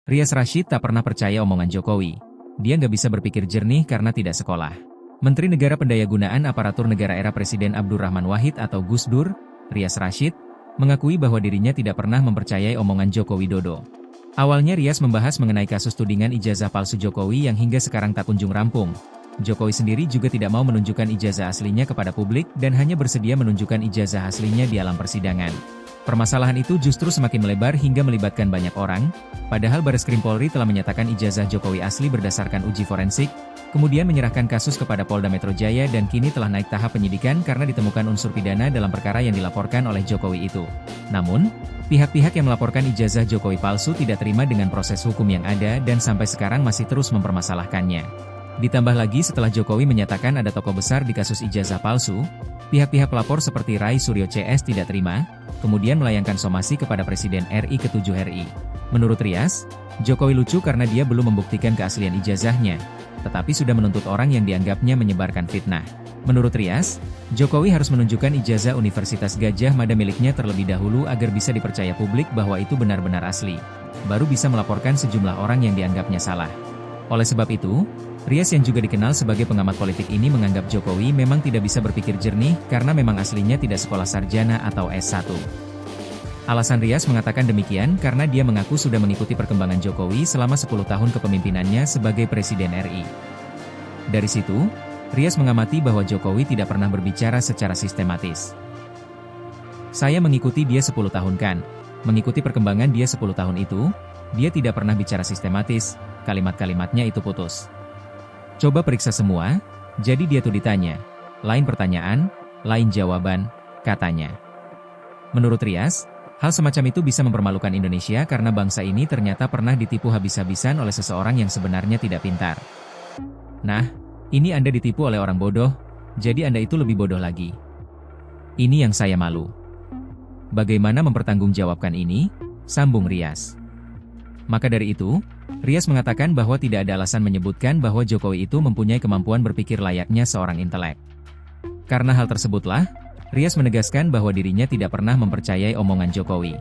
Rias Rashid tak pernah percaya omongan Jokowi. Dia nggak bisa berpikir jernih karena tidak sekolah. Menteri Negara Pendayagunaan Aparatur Negara era Presiden Abdurrahman Wahid atau Gus Dur, Rias Rashid, mengakui bahwa dirinya tidak pernah mempercayai omongan Joko Widodo. Awalnya Rias membahas mengenai kasus tudingan ijazah palsu Jokowi yang hingga sekarang tak kunjung rampung. Jokowi sendiri juga tidak mau menunjukkan ijazah aslinya kepada publik dan hanya bersedia menunjukkan ijazah aslinya di alam persidangan. Permasalahan itu justru semakin melebar hingga melibatkan banyak orang, padahal Bareskrim Polri telah menyatakan ijazah Jokowi asli berdasarkan uji forensik, kemudian menyerahkan kasus kepada Polda Metro Jaya dan kini telah naik tahap penyidikan karena ditemukan unsur pidana dalam perkara yang dilaporkan oleh Jokowi itu. Namun, pihak-pihak yang melaporkan ijazah Jokowi palsu tidak terima dengan proses hukum yang ada dan sampai sekarang masih terus mempermasalahkannya. Ditambah lagi setelah Jokowi menyatakan ada tokoh besar di kasus ijazah palsu, pihak-pihak pelapor seperti Rai Suryo CS tidak terima, kemudian melayangkan somasi kepada Presiden RI ke-7 RI. Menurut Rias, Jokowi lucu karena dia belum membuktikan keaslian ijazahnya, tetapi sudah menuntut orang yang dianggapnya menyebarkan fitnah. Menurut Rias, Jokowi harus menunjukkan ijazah Universitas Gadjah Mada miliknya terlebih dahulu agar bisa dipercaya publik bahwa itu benar-benar asli. Baru bisa melaporkan sejumlah orang yang dianggapnya salah. Oleh sebab itu, Rias yang juga dikenal sebagai pengamat politik ini menganggap Jokowi memang tidak bisa berpikir jernih karena memang aslinya tidak sekolah sarjana atau S1. Alasan Rias mengatakan demikian karena dia mengaku sudah mengikuti perkembangan Jokowi selama 10 tahun kepemimpinannya sebagai Presiden RI. Dari situ, Rias mengamati bahwa Jokowi tidak pernah berbicara secara sistematis. Saya mengikuti dia 10 tahun kan, mengikuti perkembangan dia 10 tahun itu, dia tidak pernah bicara sistematis, kalimat-kalimatnya itu putus. Coba periksa semua, jadi dia tuh ditanya, lain pertanyaan, lain jawaban, katanya. Menurut Rias, hal semacam itu bisa mempermalukan Indonesia karena bangsa ini ternyata pernah ditipu habis-habisan oleh seseorang yang sebenarnya tidak pintar. Nah, ini Anda ditipu oleh orang bodoh, jadi Anda itu lebih bodoh lagi. Ini yang saya malu. Bagaimana mempertanggungjawabkan ini? Sambung Rias. Maka dari itu, Rias mengatakan bahwa tidak ada alasan menyebutkan bahwa Jokowi itu mempunyai kemampuan berpikir layaknya seorang intelek. Karena hal tersebutlah, Rias menegaskan bahwa dirinya tidak pernah mempercayai omongan Jokowi.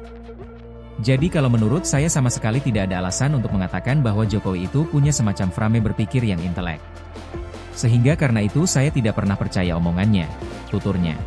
Jadi kalau menurut saya sama sekali tidak ada alasan untuk mengatakan bahwa Jokowi itu punya semacam frame berpikir yang intelek. Sehingga karena itu saya tidak pernah percaya omongannya, tuturnya.